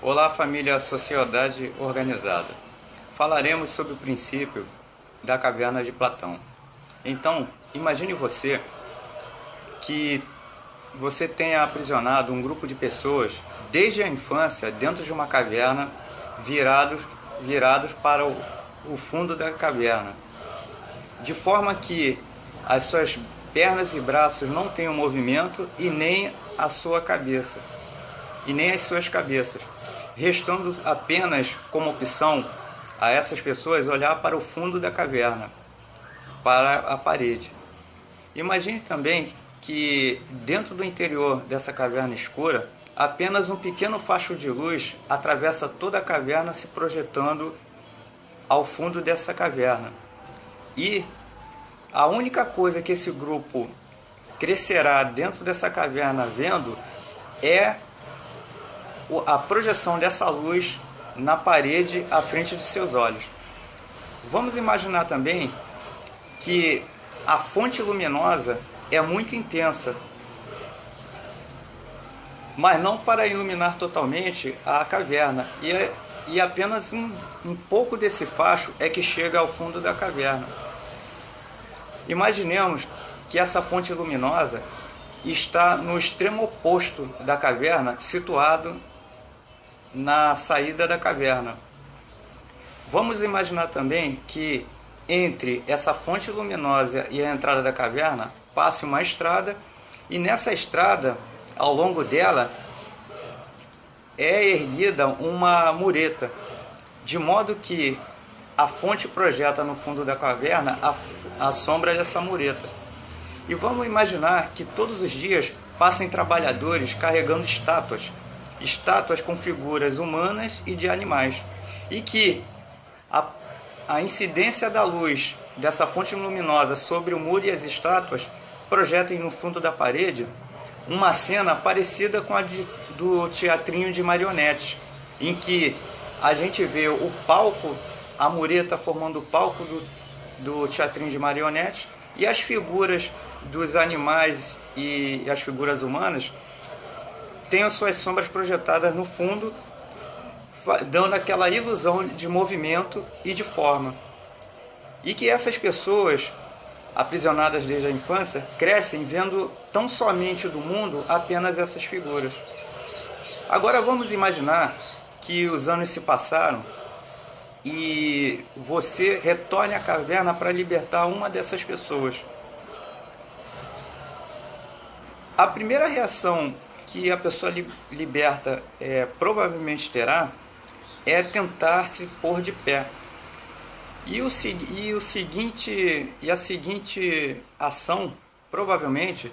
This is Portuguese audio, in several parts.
Olá, família Sociedade Organizada. Falaremos sobre o princípio da caverna de Platão. Então, imagine você que você tenha aprisionado um grupo de pessoas desde a infância dentro de uma caverna, virados para o fundo da caverna, de forma que as suas pernas e braços não tenham movimento e nem a sua cabeça, e nem as suas cabeças, restando apenas como opção a essas pessoas olhar para o fundo da caverna, para a parede. Imagine também que dentro do interior dessa caverna escura, apenas um pequeno facho de luz atravessa toda a caverna, se projetando ao fundo dessa caverna. E a única coisa que esse grupo crescerá dentro dessa caverna vendo é a projeção dessa luz na parede à frente de seus olhos. Vamos imaginar também que a fonte luminosa é muito intensa, mas não para iluminar totalmente a caverna, e apenas um pouco desse facho é que chega ao fundo da caverna. Imaginemos que essa fonte luminosa está no extremo oposto da caverna, situado na saída da caverna. Vamos imaginar também que entre essa fonte luminosa e a entrada da caverna passe uma estrada, e nessa estrada, ao longo dela, é erguida uma mureta, de modo que a fonte projeta no fundo da caverna a sombra dessa mureta. E vamos imaginar que todos os dias passem trabalhadores carregando estátuas com figuras humanas e de animais, e que a incidência da luz dessa fonte luminosa sobre o muro e as estátuas projetem no fundo da parede uma cena parecida com a do teatrinho de marionetes, em que a gente vê o palco, a mureta formando o palco do teatrinho de marionetes, e as figuras dos animais e as figuras humanas têm as suas sombras projetadas no fundo, dando aquela ilusão de movimento e de forma. E que essas pessoas, aprisionadas desde a infância, crescem vendo tão somente do mundo apenas essas figuras. Agora vamos imaginar que os anos se passaram e você retorne à caverna para libertar uma dessas pessoas. A primeira reação que a pessoa liberta provavelmente terá é tentar se pôr de pé. E a seguinte ação, provavelmente,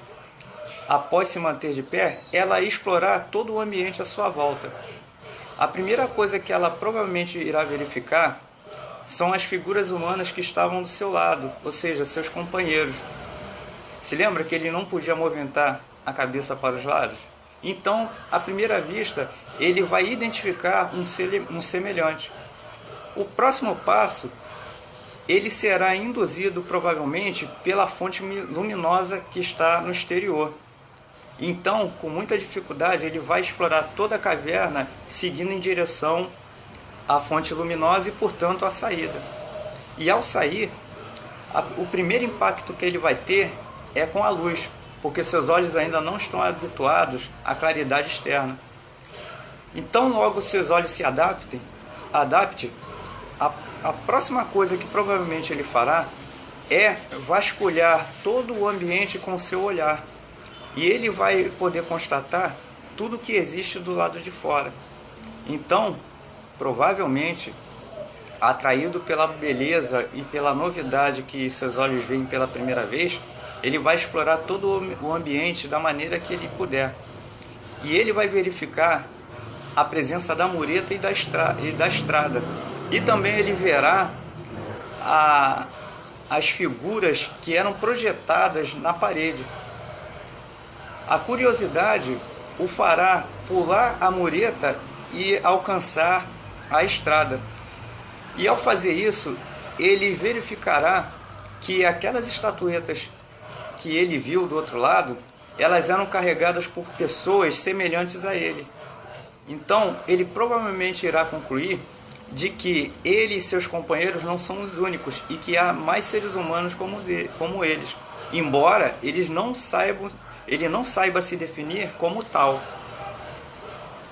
após se manter de pé, ela explorar todo o ambiente à sua volta. A primeira coisa que ela provavelmente irá verificar são as figuras humanas que estavam do seu lado, ou seja, seus companheiros. Se lembra que ele não podia movimentar a cabeça para os lados? Então, à primeira vista, ele vai identificar um semelhante. O próximo passo, ele será induzido provavelmente pela fonte luminosa que está no exterior. Então, com muita dificuldade, ele vai explorar toda a caverna, seguindo em direção à fonte luminosa e, portanto, à saída. E ao sair, o primeiro impacto que ele vai ter é com a luz, porque seus olhos ainda não estão habituados à claridade externa. Então, logo seus olhos se adaptem, a próxima coisa que provavelmente ele fará é vasculhar todo o ambiente com o seu olhar. E ele vai poder constatar tudo que existe do lado de fora. Então, provavelmente, atraído pela beleza e pela novidade que seus olhos veem pela primeira vez, ele vai explorar todo o ambiente da maneira que ele puder. E ele vai verificar a presença da mureta e da estrada. E também ele verá as figuras que eram projetadas na parede. A curiosidade o fará pular a mureta e alcançar a estrada. E ao fazer isso, ele verificará que aquelas estatuetas que ele viu do outro lado, elas eram carregadas por pessoas semelhantes a ele. Então, ele provavelmente irá concluir de que ele e seus companheiros não são os únicos e que há mais seres humanos como eles, embora ele não saiba se definir como tal.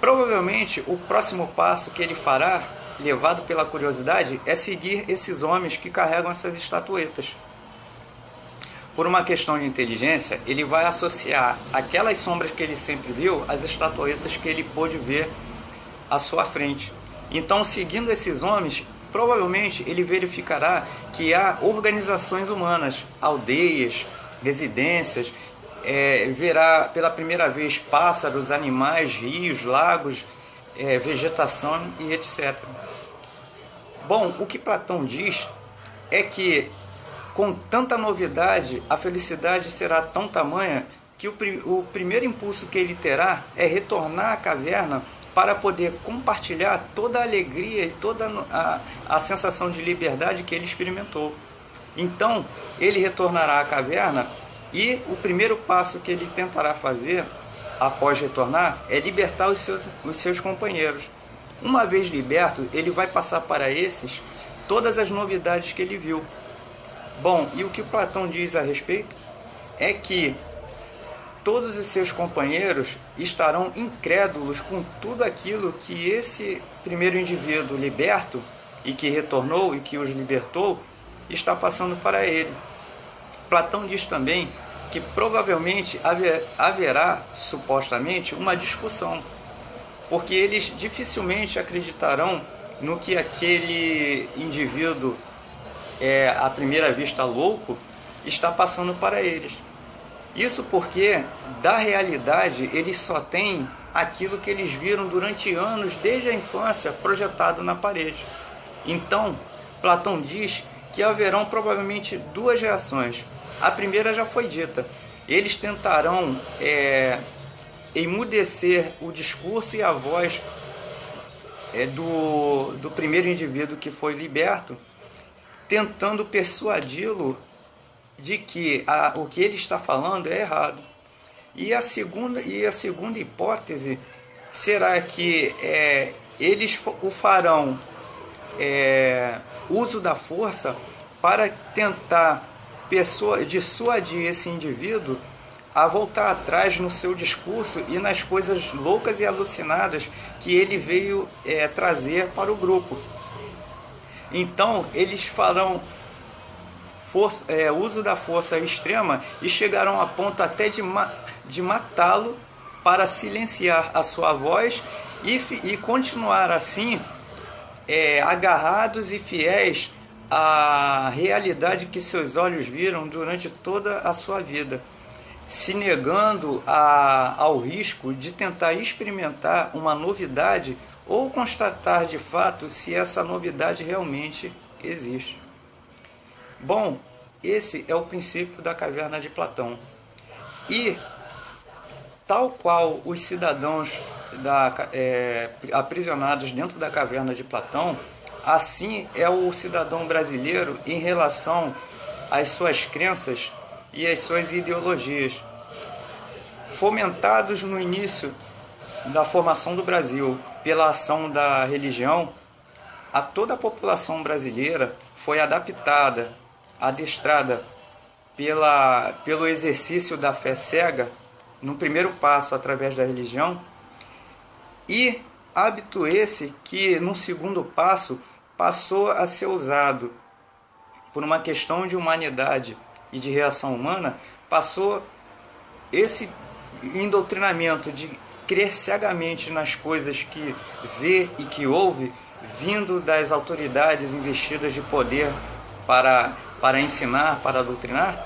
Provavelmente, o próximo passo que ele fará, levado pela curiosidade, é seguir esses homens que carregam essas estatuetas. Por uma questão de inteligência, ele vai associar aquelas sombras que ele sempre viu às estatuetas que ele pôde ver à sua frente. Então, seguindo esses homens, provavelmente ele verificará que há organizações humanas, aldeias, residências, verá pela primeira vez pássaros, animais, rios, lagos, vegetação e etc. Bom, o que Platão diz é que, com tanta novidade, a felicidade será tão tamanha que o primeiro impulso que ele terá é retornar à caverna para poder compartilhar toda a alegria e toda a sensação de liberdade que ele experimentou. Então, ele retornará à caverna e o primeiro passo que ele tentará fazer após retornar é libertar os seus companheiros. Uma vez liberto, ele vai passar para esses todas as novidades que ele viu. Bom, e o que Platão diz a respeito é que todos os seus companheiros estarão incrédulos com tudo aquilo que esse primeiro indivíduo liberto e que retornou e que os libertou está passando para ele. Platão diz também que provavelmente haverá, supostamente, uma discussão, porque eles dificilmente acreditarão no que aquele indivíduo, à primeira vista louco, está passando para eles. Isso porque, da realidade, eles só têm aquilo que eles viram durante anos, desde a infância, projetado na parede. Então, Platão diz que haverão provavelmente duas reações. A primeira já foi dita. Eles tentarão emudecer o discurso e a voz do primeiro indivíduo que foi liberto, tentando persuadi-lo de que o que ele está falando é errado. E a segunda hipótese será que eles o farão uso da força para tentar dissuadir esse indivíduo a voltar atrás no seu discurso e nas coisas loucas e alucinadas que ele veio trazer para o grupo. Então, eles farão uso da força extrema e chegarão a ponto até de matá-lo para silenciar a sua voz e continuar assim agarrados e fiéis à realidade que seus olhos viram durante toda a sua vida, se negando ao risco de tentar experimentar uma novidade ou constatar de fato se essa novidade realmente existe. Bom, esse é o princípio da caverna de Platão. E, tal qual os cidadãos aprisionados dentro da caverna de Platão, assim é o cidadão brasileiro em relação às suas crenças e às suas ideologias. Fomentados no início da formação do Brasil pela ação da religião, a toda a brasileira foi adaptada, adestrada pelo exercício da fé cega, no primeiro passo através da religião, e hábito esse que no segundo passo passou a ser usado por uma questão de humanidade e de reação humana, passou esse doutrinamento de crer cegamente nas coisas que vê e que ouve, vindo das autoridades investidas de poder para ensinar, para doutrinar.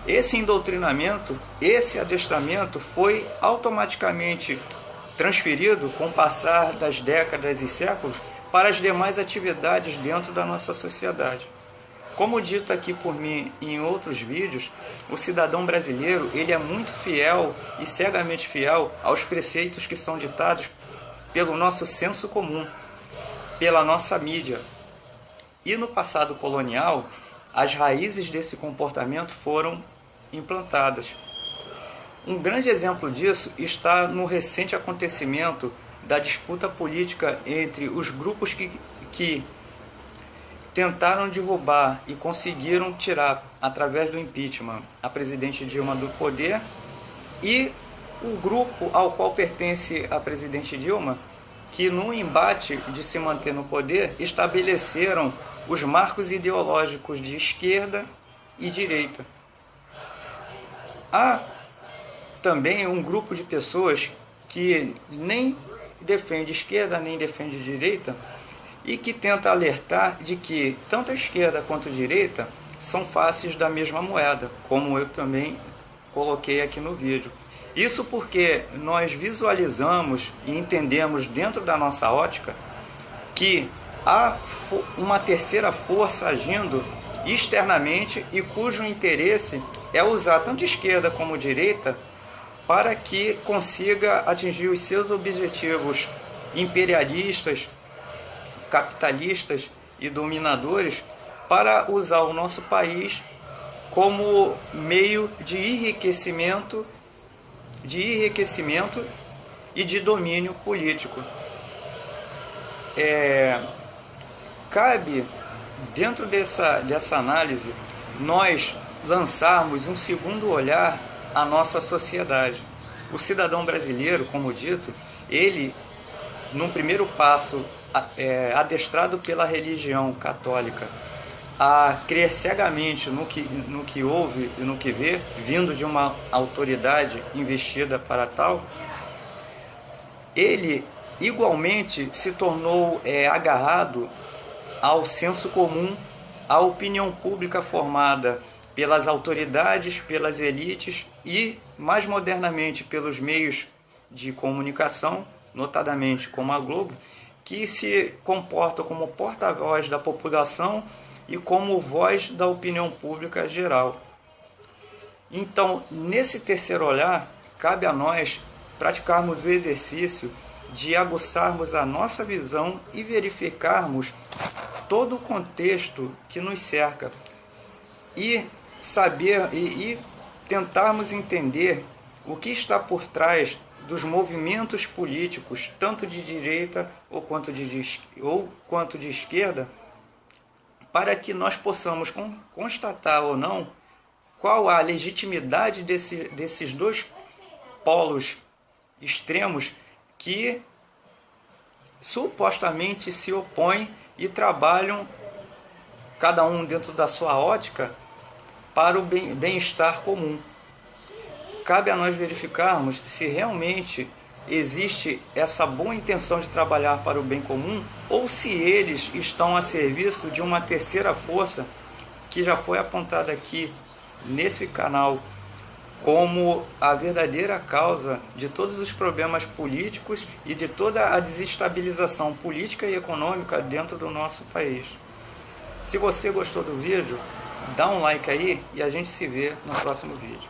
Esse doutrinamento, esse adestramento foi automaticamente transferido com o passar das décadas e séculos para as demais atividades dentro da nossa sociedade. Como dito aqui por mim em outros vídeos, o cidadão brasileiro ele é muito fiel e cegamente fiel aos preceitos que são ditados pelo nosso senso comum, pela nossa mídia. E no passado colonial, as raízes desse comportamento foram implantadas. Um grande exemplo disso está no recente acontecimento da disputa política entre os grupos que tentaram derrubar e conseguiram tirar, através do impeachment, a presidente Dilma do poder, e o grupo ao qual pertence a presidente Dilma, que no embate de se manter no poder, estabeleceram os marcos ideológicos de esquerda e direita. Há também um grupo de pessoas que nem defende esquerda nem defende direita e que tenta alertar de que tanto a esquerda quanto a direita são faces da mesma moeda, como eu também coloquei aqui no vídeo. Isso porque nós visualizamos e entendemos dentro da nossa ótica que há uma terceira força agindo externamente e cujo interesse é usar tanto esquerda como direita para que consiga atingir os seus objetivos imperialistas, capitalistas e dominadores, para usar o nosso país como meio de enriquecimento e de domínio político. Cabe, dentro dessa análise, nós lançarmos um segundo olhar à nossa sociedade. O cidadão brasileiro, como dito, ele, num primeiro passo, adestrado pela religião católica a crer cegamente no que ouve e no que vê, vindo de uma autoridade investida para tal, ele igualmente se tornou agarrado ao senso comum, à opinião pública formada pelas autoridades, pelas elites e, mais modernamente, pelos meios de comunicação, notadamente como a Globo, que se comporta como porta-voz da população e como voz da opinião pública geral. Então, nesse terceiro olhar, cabe a nós praticarmos o exercício de aguçarmos a nossa visão e verificarmos todo o contexto que nos cerca e tentarmos entender o que está por trás dos movimentos políticos, tanto de direita ou quanto de esquerda, para que nós possamos constatar ou não qual a legitimidade desses dois polos extremos que supostamente se opõem e trabalham, cada um dentro da sua ótica, para o bem-estar comum. Cabe a nós verificarmos se realmente existe essa boa intenção de trabalhar para o bem comum ou se eles estão a serviço de uma terceira força que já foi apontada aqui nesse canal como a verdadeira causa de todos os problemas políticos e de toda a desestabilização política e econômica dentro do nosso país. Se você gostou do vídeo, dá um like aí e a gente se vê no próximo vídeo.